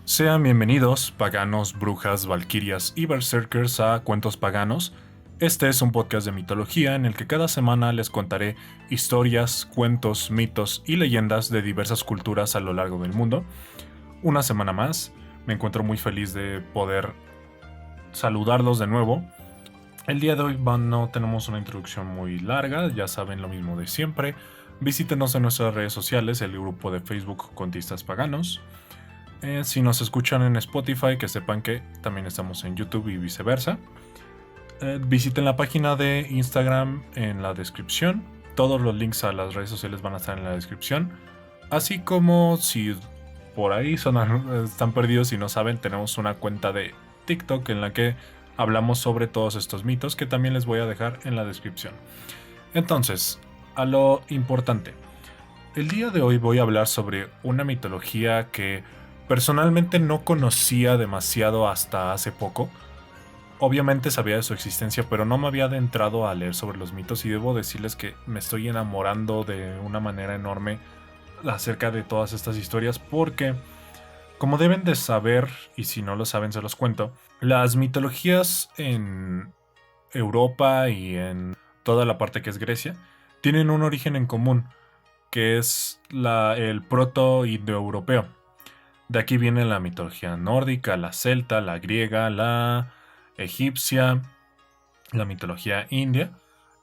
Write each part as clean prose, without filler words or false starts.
Sean bienvenidos, paganos, brujas, valquirias y berserkers a Cuentos Paganos. Este es un podcast de mitología en el que cada semana les contaré historias, cuentos, mitos y leyendas de diversas culturas a lo largo del mundo. Una semana más, me encuentro muy feliz de poder saludarlos de nuevo. El día de hoy no tenemos una introducción muy larga, ya saben lo mismo de siempre. Visítenos en nuestras redes sociales, el grupo de Facebook Contistas Paganos. Si nos escuchan en Spotify, que sepan que también estamos en YouTube y viceversa. Visiten la página de Instagram en la descripción. Todos los links a las redes sociales van a estar en la descripción. Así como si por ahí están perdidos y no saben, tenemos una cuenta de TikTok en la que hablamos sobre todos estos mitos que también les voy a dejar en la descripción. Entonces, a lo importante. El día de hoy voy a hablar sobre una mitología que personalmente no conocía demasiado hasta hace poco. Obviamente sabía de su existencia, pero no me había adentrado a leer sobre los mitos y debo decirles que me estoy enamorando de una manera enorme acerca de todas estas historias porque, como deben de saber, y si no lo saben se los cuento, las mitologías en Europa y en toda la parte que es Grecia tienen un origen en común, que es el proto-indoeuropeo. De aquí viene la mitología nórdica, la celta, la griega, la egipcia, la mitología india.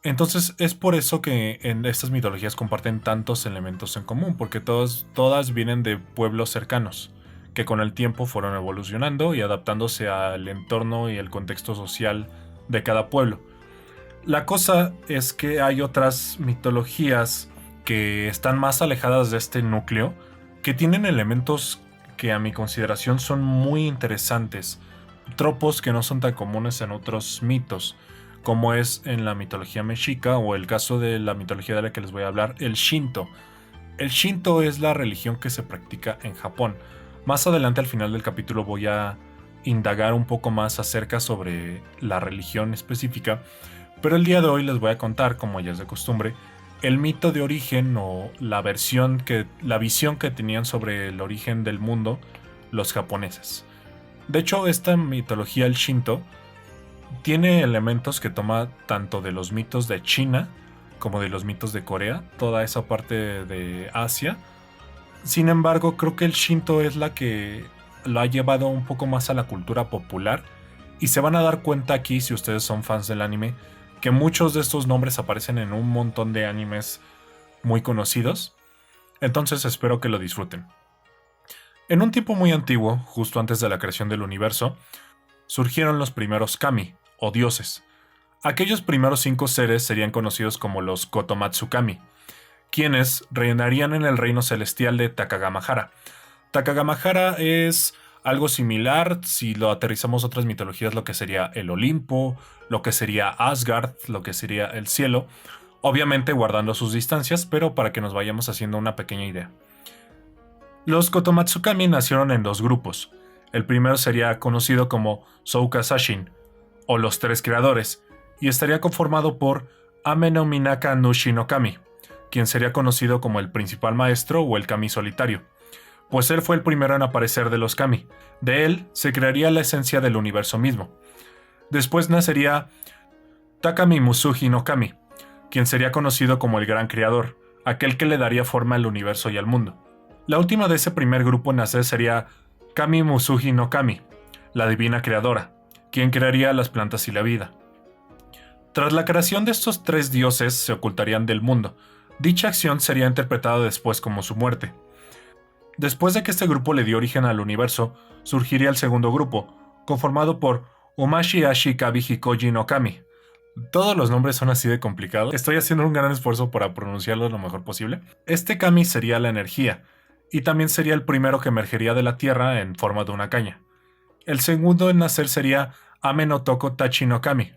Entonces es por eso que en estas mitologías comparten tantos elementos en común, porque todas vienen de pueblos cercanos, que con el tiempo fueron evolucionando y adaptándose al entorno y el contexto social de cada pueblo. La cosa es que hay otras mitologías que están más alejadas de este núcleo, que tienen elementos que a mi consideración son muy interesantes, tropos que no son tan comunes en otros mitos, como es en la mitología mexica o el caso de la mitología de la que les voy a hablar, el Shinto. El Shinto es la religión que se practica en Japón. Más adelante al final del capítulo voy a indagar un poco más acerca sobre la religión específica, pero el día de hoy les voy a contar, como ya es de costumbre, el mito de origen o la visión que tenían sobre el origen del mundo los japoneses. De hecho, esta mitología, el Shinto, tiene elementos que toma tanto de los mitos de China como de los mitos de Corea, toda esa parte de Asia. Sin embargo, creo que el Shinto es la que lo ha llevado un poco más a la cultura popular y se van a dar cuenta aquí, si ustedes son fans del anime, que muchos de estos nombres aparecen en un montón de animes muy conocidos. Entonces espero que lo disfruten. En un tiempo muy antiguo, justo antes de la creación del universo, surgieron los primeros kami, o dioses. Aquellos primeros 5 seres serían conocidos como los Kotomatsukami, quienes reinarían en el reino celestial de Takegamahara. Takegamahara es algo similar, si lo aterrizamos a otras mitologías, lo que sería el Olimpo, lo que sería Asgard, lo que sería el cielo, obviamente guardando sus distancias, pero para que nos vayamos haciendo una pequeña idea. Los Kotomatsukami nacieron en 2 grupos. El primero sería conocido como Souka Sashin, o los 3 creadores, y estaría conformado por Ame no Minaka Nushi no Kami, quien sería conocido como el principal maestro o el Kami solitario, pues él fue el primero en aparecer de los kami. De él se crearía la esencia del universo mismo. Después nacería Takami Musuhi no Kami, quien sería conocido como el gran creador, aquel que le daría forma al universo y al mundo. La última de ese primer grupo en nacer sería Kami Musuhi no Kami, la divina creadora, quien crearía las plantas y la vida. Tras la creación de estos 3 dioses se ocultarían del mundo. Dicha acción sería interpretada después como su muerte. Después de que este grupo le dio origen al universo, surgiría el segundo grupo, conformado por Umashi Ashi Kabi Hikoji no Kami. Todos los nombres son así de complicados. Estoy haciendo un gran esfuerzo para pronunciarlo lo mejor posible. Este Kami sería la energía, y también sería el primero que emergería de la tierra en forma de una caña. El segundo en nacer sería Ame no Toko Tachi no Kami,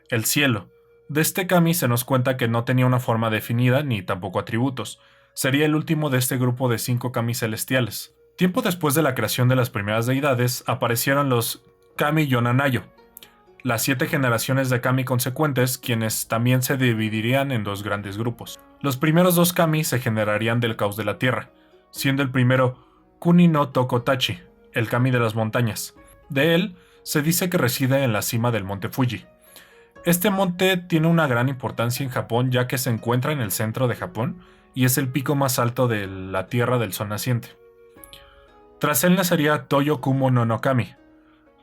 el cielo. De este Kami se nos cuenta que no tenía una forma definida ni tampoco atributos. Sería el último de este grupo de 5 kami celestiales. Tiempo después de la creación de las primeras deidades, aparecieron los Kami Yonanayo, las 7 generaciones de kami consecuentes, quienes también se dividirían en 2 grandes grupos. Los primeros 2 kami se generarían del caos de la tierra, siendo el primero Kuni no Tokotachi, el kami de las montañas. De él se dice que reside en la cima del monte Fuji. Este monte tiene una gran importancia en Japón ya que se encuentra en el centro de Japón y es el pico más alto de la tierra del sol naciente. Tras él nacería Toyo Kumo no Kami,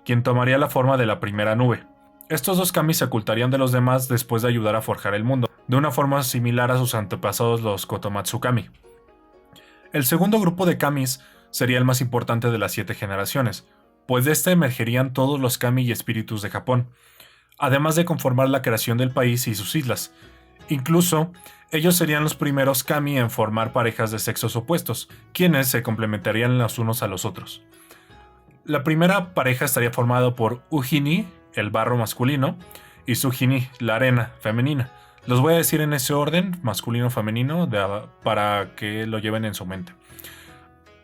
quien tomaría la forma de la primera nube. Estos dos kamis se ocultarían de los demás después de ayudar a forjar el mundo, de una forma similar a sus antepasados los Kotomatsu Kami. El segundo grupo de kamis sería el más importante de las 7 generaciones, pues de este emergerían todos los kami y espíritus de Japón, además de conformar la creación del país y sus islas. Incluso, ellos serían los primeros kami en formar parejas de sexos opuestos, quienes se complementarían los unos a los otros. La primera pareja estaría formada por Ujini, el barro masculino, y Sujini, la arena femenina. Los voy a decir en ese orden, masculino-femenino, para que lo lleven en su mente.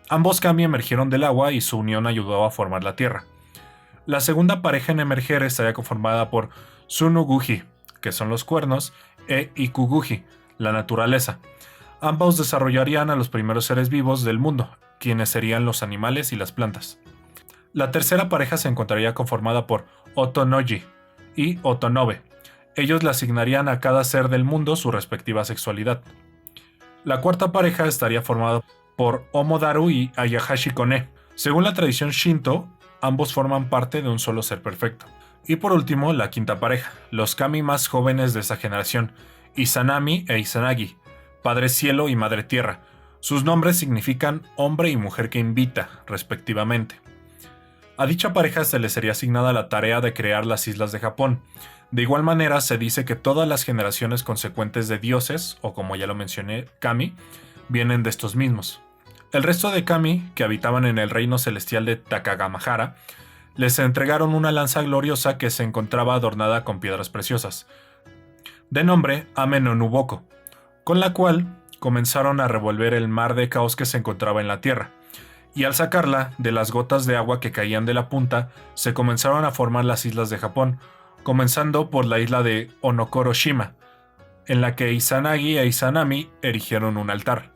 Ambos kami emergieron del agua y su unión ayudó a formar la tierra. La segunda pareja en emerger estaría conformada por Tsunuguji, que son los cuernos, e Ikuguji, la naturaleza. Ambos desarrollarían a los primeros seres vivos del mundo, quienes serían los animales y las plantas. La tercera pareja se encontraría conformada por Otonoji y Otonobe. Ellos le asignarían a cada ser del mundo su respectiva sexualidad. La cuarta pareja estaría formada por Omodaru y Ayahashi Kone. Según la tradición Shinto, ambos forman parte de un solo ser perfecto. Y por último, la quinta pareja, los kami más jóvenes de esa generación, Izanami e Izanagi, Padre Cielo y Madre Tierra. Sus nombres significan hombre y mujer que invita, respectivamente. A dicha pareja se le sería asignada la tarea de crear las islas de Japón. De igual manera, se dice que todas las generaciones consecuentes de dioses, o como ya lo mencioné, kami, vienen de estos mismos. El resto de kami, que habitaban en el reino celestial de Takagamahara, les entregaron una lanza gloriosa que se encontraba adornada con piedras preciosas, de nombre Ame no Nuboko, con la cual comenzaron a revolver el mar de caos que se encontraba en la tierra. Y al sacarla de las gotas de agua que caían de la punta, se comenzaron a formar las islas de Japón, comenzando por la isla de Onokoroshima, en la que Izanagi e Izanami erigieron un altar.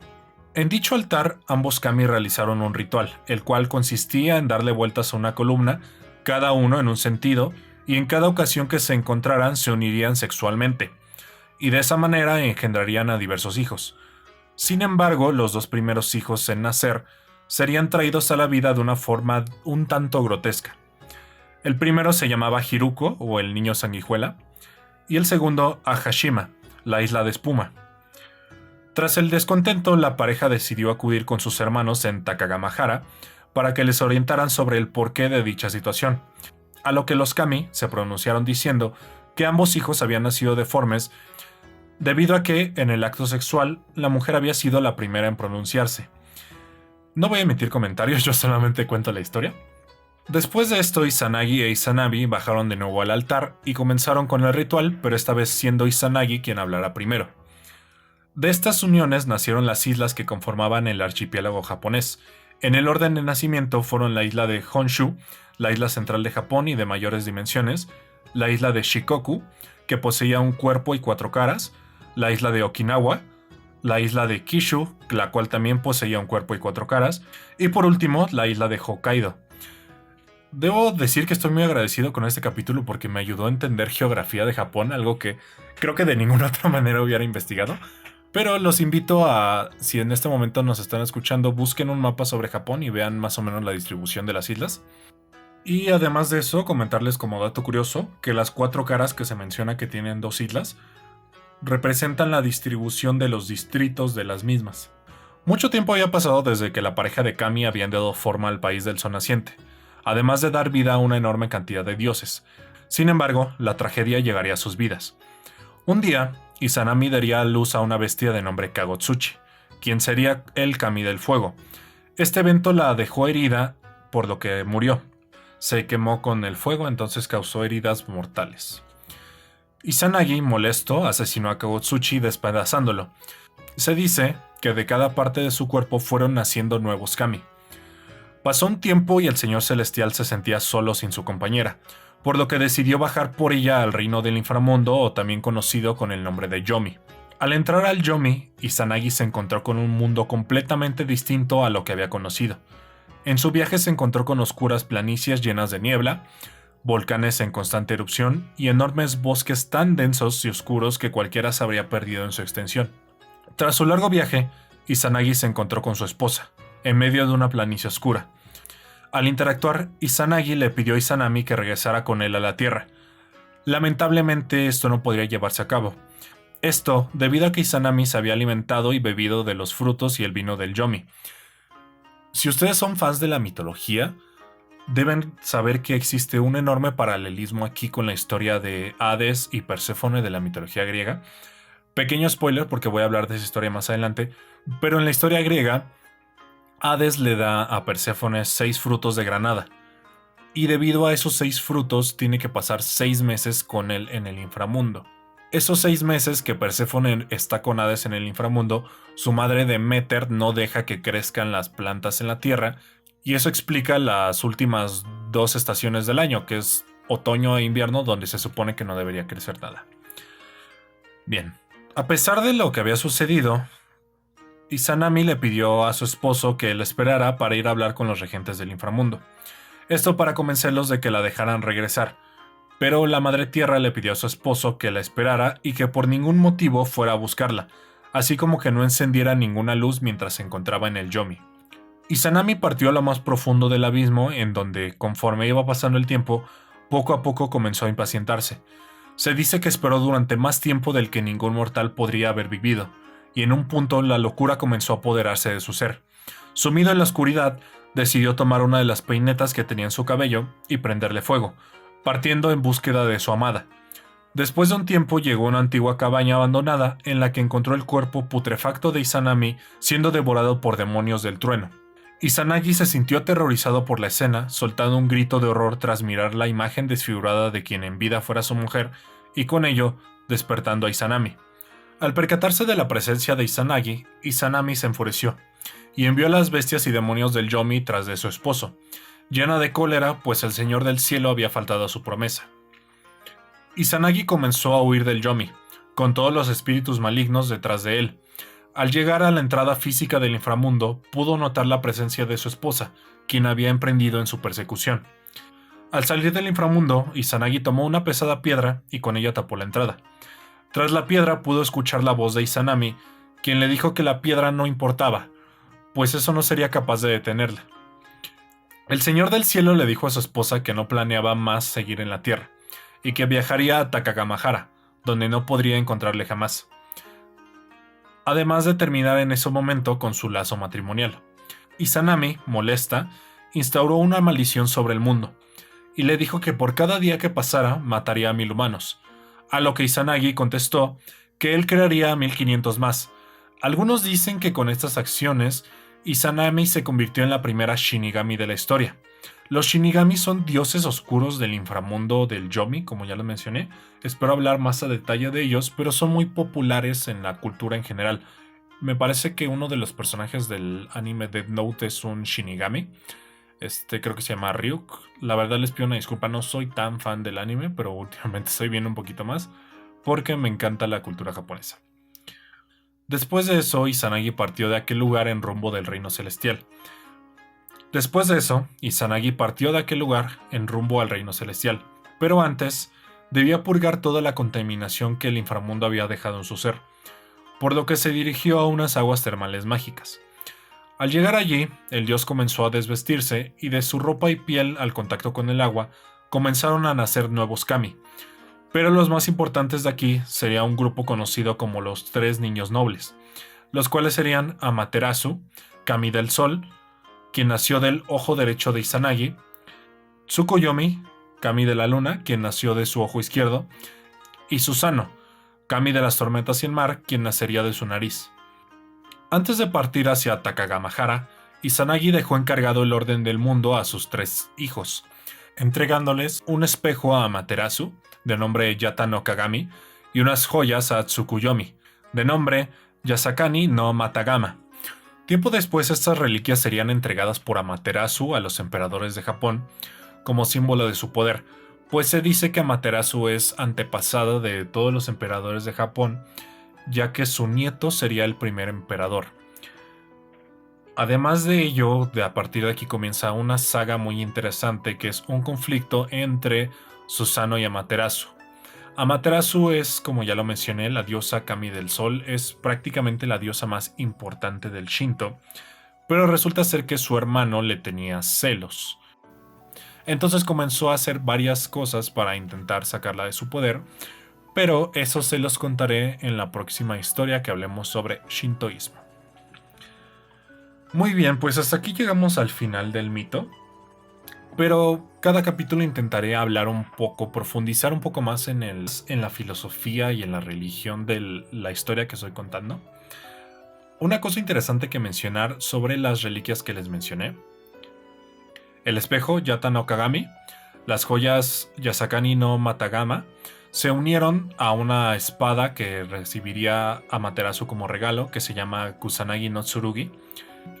En dicho altar, ambos kami realizaron un ritual, el cual consistía en darle vueltas a una columna, cada uno en un sentido, y en cada ocasión que se encontraran se unirían sexualmente, y de esa manera engendrarían a diversos hijos. Sin embargo, los dos primeros hijos en nacer serían traídos a la vida de una forma un tanto grotesca. El primero se llamaba Hiruko, o el niño sanguijuela, y el segundo Ahashima, la isla de espuma. Tras el descontento, la pareja decidió acudir con sus hermanos en Takagamahara para que les orientaran sobre el porqué de dicha situación, a lo que los kami se pronunciaron diciendo que ambos hijos habían nacido deformes debido a que, en el acto sexual, la mujer había sido la primera en pronunciarse. No voy a emitir comentarios, yo solamente cuento la historia. Después de esto, Izanagi e Izanami bajaron de nuevo al altar y comenzaron con el ritual, pero esta vez siendo Izanagi quien hablara primero. De estas uniones nacieron las islas que conformaban el archipiélago japonés. En el orden de nacimiento fueron la isla de Honshu, la isla central de Japón y de mayores dimensiones, la isla de Shikoku, que poseía un cuerpo y 4 caras, la isla de Okinawa, la isla de Kishu, la cual también poseía un cuerpo y 4 caras, y por último, la isla de Hokkaido. Debo decir que estoy muy agradecido con este capítulo porque me ayudó a entender geografía de Japón, algo que creo que de ninguna otra manera hubiera investigado. Pero los invito a, si en este momento nos están escuchando, busquen un mapa sobre Japón y vean más o menos la distribución de las islas. Y además de eso, comentarles como dato curioso que las 4 caras que se menciona que tienen 2 islas representan la distribución de los distritos de las mismas. Mucho tiempo había pasado desde que la pareja de kami habían dado forma al país del sol naciente, además de dar vida a una enorme cantidad de dioses. Sin embargo, la tragedia llegaría a sus vidas. Un día, Izanami daría a luz a una bestia de nombre Kagotsuchi, quien sería el kami del fuego. Este evento la dejó herida, por lo que murió. Se quemó con el fuego, entonces causó heridas mortales. Izanagi, molesto, asesinó a Kagotsuchi despedazándolo. Se dice que de cada parte de su cuerpo fueron naciendo nuevos kami. Pasó un tiempo y el señor celestial se sentía solo sin su compañera, por lo que decidió bajar por ella al reino del inframundo, o también conocido con el nombre de Yomi. Al entrar al Yomi, Izanagi se encontró con un mundo completamente distinto a lo que había conocido. En su viaje se encontró con oscuras planicies llenas de niebla, volcanes en constante erupción y enormes bosques tan densos y oscuros que cualquiera se habría perdido en su extensión. Tras su largo viaje, Izanagi se encontró con su esposa, en medio de una planicie oscura. Al interactuar, Izanagi le pidió a Izanami que regresara con él a la Tierra. Lamentablemente esto no podría llevarse a cabo. Esto debido a que Izanami se había alimentado y bebido de los frutos y el vino del Yomi. Si ustedes son fans de la mitología, deben saber que existe un enorme paralelismo aquí con la historia de Hades y Perséfone de la mitología griega. Pequeño spoiler porque voy a hablar de esa historia más adelante, pero en la historia griega, Hades le da a Perséfone 6 frutos de granada, y debido a esos 6 frutos tiene que pasar 6 meses con él en el inframundo. Esos 6 meses que Perséfone está con Hades en el inframundo, su madre Deméter no deja que crezcan las plantas en la tierra, y eso explica las últimas 2 estaciones del año, que es otoño e invierno, donde se supone que no debería crecer nada. Bien, a pesar de lo que había sucedido, Izanami le pidió a su esposo que la esperara para ir a hablar con los regentes del inframundo. Esto para convencerlos de que la dejaran regresar, pero la Madre Tierra le pidió a su esposo que la esperara y que por ningún motivo fuera a buscarla, así como que no encendiera ninguna luz mientras se encontraba en el Yomi. Izanami partió a lo más profundo del abismo, en donde, conforme iba pasando el tiempo, poco a poco comenzó a impacientarse. Se dice que esperó durante más tiempo del que ningún mortal podría haber vivido, y en un punto la locura comenzó a apoderarse de su ser. Sumido en la oscuridad, decidió tomar una de las peinetas que tenía en su cabello y prenderle fuego, partiendo en búsqueda de su amada. Después de un tiempo llegó a una antigua cabaña abandonada en la que encontró el cuerpo putrefacto de Izanami siendo devorado por demonios del trueno. Izanagi se sintió aterrorizado por la escena, soltando un grito de horror tras mirar la imagen desfigurada de quien en vida fuera su mujer, y con ello despertando a Izanami. Al percatarse de la presencia de Izanagi, Izanami se enfureció, y envió a las bestias y demonios del Yomi tras de su esposo, llena de cólera pues el Señor del Cielo había faltado a su promesa. Izanagi comenzó a huir del Yomi, con todos los espíritus malignos detrás de él. Al llegar a la entrada física del inframundo, pudo notar la presencia de su esposa, quien había emprendido en su persecución. Al salir del inframundo, Izanagi tomó una pesada piedra y con ella tapó la entrada. Tras la piedra pudo escuchar la voz de Izanami, quien le dijo que la piedra no importaba, pues eso no sería capaz de detenerla. El Señor del Cielo le dijo a su esposa que no planeaba más seguir en la tierra, y que viajaría a Takagamahara, donde no podría encontrarle jamás, además de terminar en ese momento con su lazo matrimonial. Izanami, molesta, instauró una maldición sobre el mundo, y le dijo que por cada día que pasara mataría a 1000 humanos, a lo que Izanagi contestó que él crearía a 1500 más. Algunos dicen que con estas acciones, Izanami se convirtió en la primera Shinigami de la historia. Los Shinigami son dioses oscuros del inframundo del Yomi, como ya lo mencioné. Espero hablar más a detalle de ellos, pero son muy populares en la cultura en general. Me parece que uno de los personajes del anime Death Note es un Shinigami. Creo que se llama Ryuk. La verdad les pido una disculpa, no soy tan fan del anime, pero últimamente estoy viendo un poquito más porque me encanta la cultura japonesa. Después de eso, Izanagi partió de aquel lugar en rumbo del reino celestial. Al reino celestial, pero antes debía purgar toda la contaminación que el inframundo había dejado en su ser, por lo que se dirigió a unas aguas termales mágicas. Al llegar allí, el dios comenzó a desvestirse y de su ropa y piel al contacto con el agua comenzaron a nacer nuevos kami, pero los más importantes de aquí sería un grupo conocido como los 3 niños nobles, los cuales serían Amaterasu, kami del sol, quien nació del ojo derecho de Izanagi, Tsukuyomi, kami de la luna, quien nació de su ojo izquierdo, y Susanoo, kami de las tormentas y el mar, quien nacería de su nariz. Antes de partir hacia Takagamahara, Izanagi dejó encargado el orden del mundo a sus 3 hijos, entregándoles un espejo a Amaterasu, de nombre Yata no Kagami, y unas joyas a Tsukuyomi, de nombre Yasakani no Matagama. Tiempo después estas reliquias serían entregadas por Amaterasu a los emperadores de Japón como símbolo de su poder, pues se dice que Amaterasu es antepasada de todos los emperadores de Japón, ya que su nieto sería el primer emperador. Además de ello, a partir de aquí comienza una saga muy interesante que es un conflicto entre Susanoo y Amaterasu. Amaterasu es, como ya lo mencioné, la diosa Kami del Sol, es prácticamente la diosa más importante del Shinto, pero resulta ser que su hermano le tenía celos. Entonces comenzó a hacer varias cosas para intentar sacarla de su poder, pero eso se los contaré en la próxima historia que hablemos sobre Shintoísmo. Muy bien, pues hasta aquí llegamos al final del mito, pero cada capítulo intentaré hablar un poco, profundizar un poco más en la filosofía y en la religión de la historia que estoy contando. Una cosa interesante que mencionar sobre las reliquias que les mencioné: el espejo Yata no Kagami, las joyas Yasakani no Matagama, se unieron a una espada que recibiría Amaterasu como regalo, que se llama Kusanagi no Tsurugi.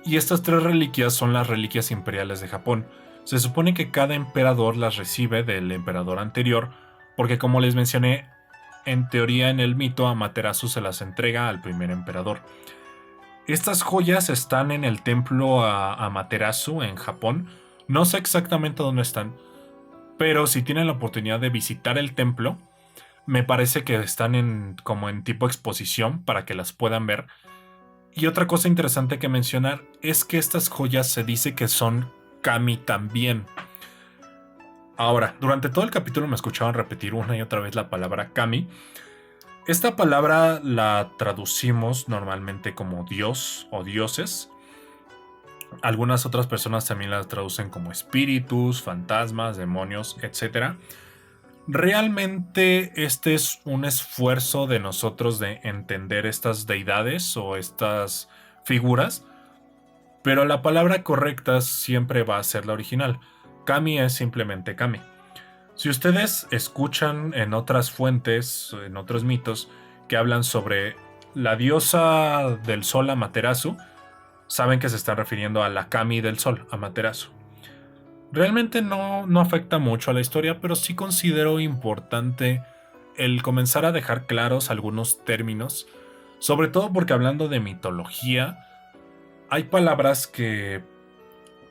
Y estas tres reliquias son las reliquias imperiales de Japón. Se supone que cada emperador las recibe del emperador anterior, porque como les mencioné, en teoría en el mito Amaterasu se las entrega al primer emperador. Estas joyas están en el templo Amaterasu en Japón. No sé exactamente dónde están, pero si tienen la oportunidad de visitar el templo, me parece que están como en tipo exposición para que las puedan ver. Y otra cosa interesante que mencionar es que estas joyas se dice que son kami también. Ahora, durante todo el capítulo me escuchaban repetir una y otra vez la palabra kami. Esta palabra la traducimos normalmente como dios o dioses. Algunas otras personas también la traducen como espíritus, fantasmas, demonios, etc. Realmente este es un esfuerzo de nosotros de entender estas deidades o estas figuras, pero la palabra correcta siempre va a ser la original. Kami es simplemente Kami. Si ustedes escuchan en otras fuentes, en otros mitos, que hablan sobre la diosa del sol Amaterasu, saben que se están refiriendo a la Kami del sol, Amaterasu. Realmente no afecta mucho a la historia, pero sí considero importante el comenzar a dejar claros algunos términos, sobre todo porque hablando de mitología, hay palabras que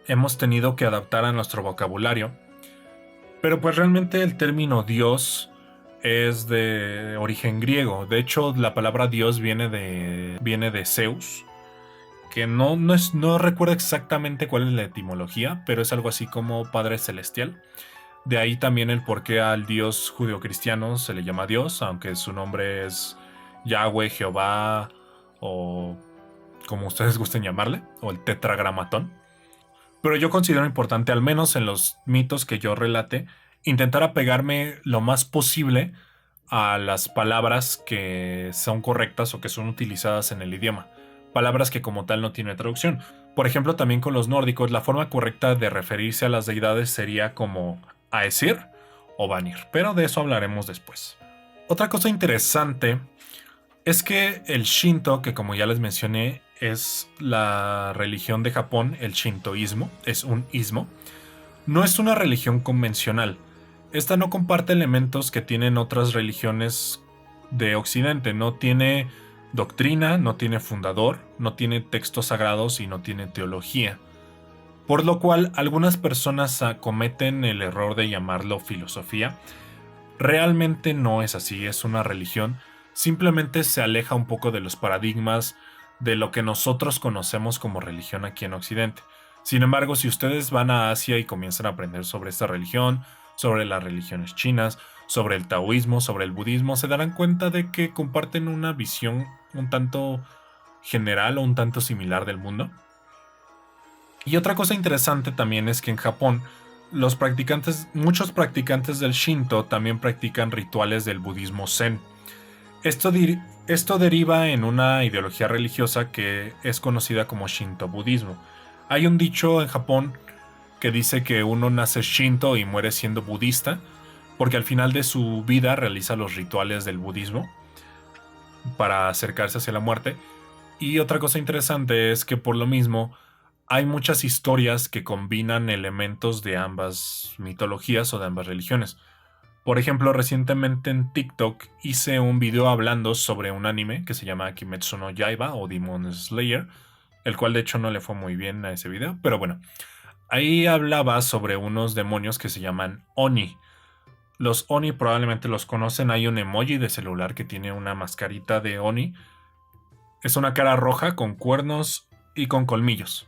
hemos tenido que adaptar a nuestro vocabulario, pero pues realmente el término Dios es de origen griego. De hecho, la palabra Dios viene de Zeus, que no recuerdo exactamente cuál es la etimología, pero es algo así como Padre Celestial. De ahí también el por qué al Dios judeocristiano se le llama Dios, aunque su nombre es Yahweh, Jehová o como ustedes gusten llamarle, o el tetragramatón. Pero yo considero importante, al menos en los mitos que yo relate, intentar apegarme lo más posible a las palabras que son correctas o que son utilizadas en el idioma. Palabras que como tal no tienen traducción. Por ejemplo, también con los nórdicos, la forma correcta de referirse a las deidades sería como Aesir o Vanir, pero de eso hablaremos después. Otra cosa interesante es que el Shinto, que como ya les mencioné, es la religión de Japón, el shintoísmo, es un ismo, no es una religión convencional. Esta no comparte elementos que tienen otras religiones de Occidente. No tiene doctrina, no tiene fundador, no tiene textos sagrados y no tiene teología. Por lo cual algunas personas cometen el error de llamarlo filosofía. Realmente no es así, es una religión. Simplemente se aleja un poco de los paradigmas de lo que nosotros conocemos como religión aquí en Occidente. Sin embargo, si ustedes van a Asia y comienzan a aprender sobre esta religión, sobre las religiones chinas, sobre el taoísmo, sobre el budismo, se darán cuenta de que comparten una visión un tanto general o un tanto similar del mundo. Y otra cosa interesante también es que en Japón muchos practicantes del Shinto también practican rituales del budismo Zen. Esto deriva en una ideología religiosa que es conocida como Shinto budismo. Hay un dicho en Japón que dice que uno nace Shinto y muere siendo budista, porque al final de su vida realiza los rituales del budismo para acercarse hacia la muerte. Y otra cosa interesante es que por lo mismo hay muchas historias que combinan elementos de ambas mitologías o de ambas religiones. Por ejemplo, recientemente en TikTok hice un video hablando sobre un anime que se llama Kimetsu no Yaiba o Demon Slayer, el cual de hecho no le fue muy bien a ese video, pero bueno. Ahí hablaba sobre unos demonios que se llaman Oni. Los Oni probablemente los conocen. Hay un emoji de celular que tiene una mascarita de Oni. Es una cara roja con cuernos y con colmillos.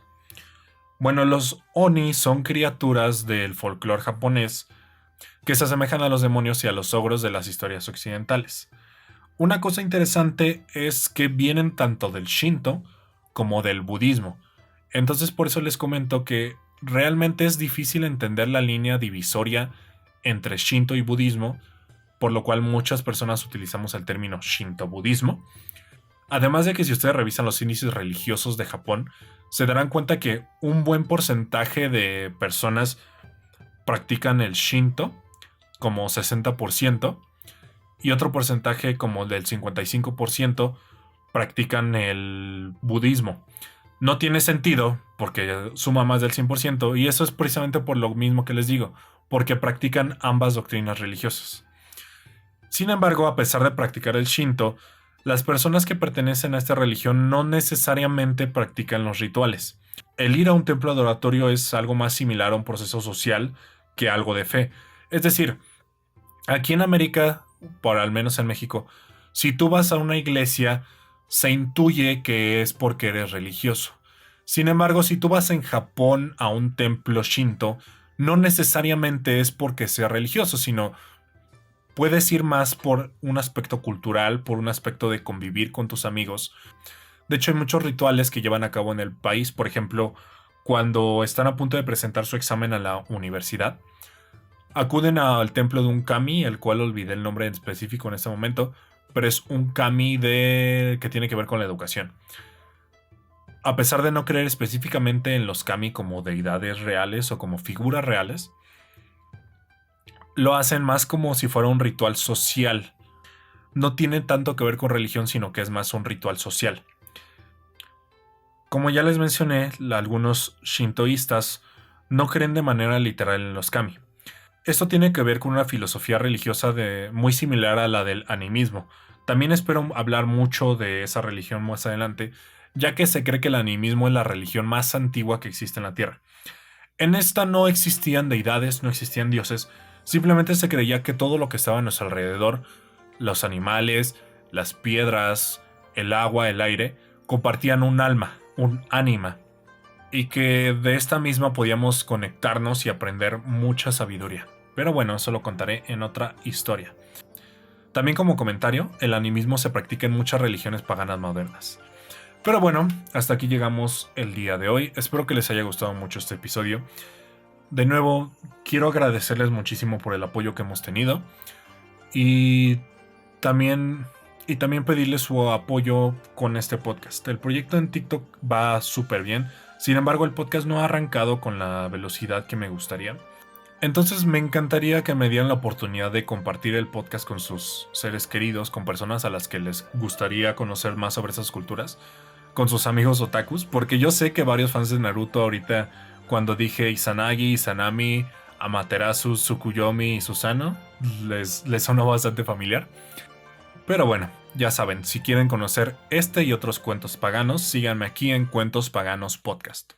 Bueno, los Oni son criaturas del folclore japonés que se asemejan a los demonios y a los ogros de las historias occidentales. Una cosa interesante es que vienen tanto del Shinto como del budismo. Entonces por eso les comento que realmente es difícil entender la línea divisoria entre Shinto y budismo, por lo cual muchas personas utilizamos el término Shinto-budismo. Además de que si ustedes revisan los índices religiosos de Japón, se darán cuenta que un buen porcentaje de personas practican el Shinto, como 60%, y otro porcentaje como del 55% practican el budismo. No tiene sentido porque suma más del 100% y eso es precisamente por lo mismo que les digo, porque practican ambas doctrinas religiosas. Sin embargo, a pesar de practicar el Shinto, las personas que pertenecen a esta religión no necesariamente practican los rituales. El ir a un templo adoratorio es algo más similar a un proceso social que algo de fe. Es decir, aquí en América, por al menos en México, si tú vas a una iglesia, se intuye que es porque eres religioso. Sin embargo, si tú vas en Japón a un templo Shinto, no necesariamente es porque sea religioso, sino puedes ir más por un aspecto cultural, por un aspecto de convivir con tus amigos. De hecho, hay muchos rituales que llevan a cabo en el país. Por ejemplo, cuando están a punto de presentar su examen a la universidad, acuden al templo de un kami, el cual olvidé el nombre en específico en este momento, pero es un kami que tiene que ver con la educación. A pesar de no creer específicamente en los kami como deidades reales o como figuras reales, lo hacen más como si fuera un ritual social. No tiene tanto que ver con religión, sino que es más un ritual social. Como ya les mencioné, algunos shintoístas no creen de manera literal en los kami. Esto tiene que ver con una filosofía religiosa muy similar a la del animismo. También espero hablar mucho de esa religión más adelante, ya que se cree que el animismo es la religión más antigua que existe en la Tierra. En esta no existían deidades, no existían dioses, simplemente se creía que todo lo que estaba a nuestro alrededor, los animales, las piedras, el agua, el aire, compartían un alma, un ánima, y que de esta misma podíamos conectarnos y aprender mucha sabiduría. Pero bueno, eso lo contaré en otra historia. También como comentario, el animismo se practica en muchas religiones paganas modernas. Pero bueno, hasta aquí llegamos el día de hoy. Espero que les haya gustado mucho este episodio. De nuevo, quiero agradecerles muchísimo por el apoyo que hemos tenido. Y también pedirles su apoyo con este podcast. El proyecto en TikTok va súper bien. Sin embargo, el podcast no ha arrancado con la velocidad que me gustaría. Entonces me encantaría que me dieran la oportunidad de compartir el podcast con sus seres queridos, con personas a las que les gustaría conocer más sobre esas culturas, con sus amigos otakus, porque yo sé que varios fans de Naruto ahorita, cuando dije Izanagi, Izanami, Amaterasu, Tsukuyomi y Susanoo, les sonó bastante familiar. Pero bueno, ya saben, si quieren conocer este y otros cuentos paganos, síganme aquí en Cuentos Paganos Podcast.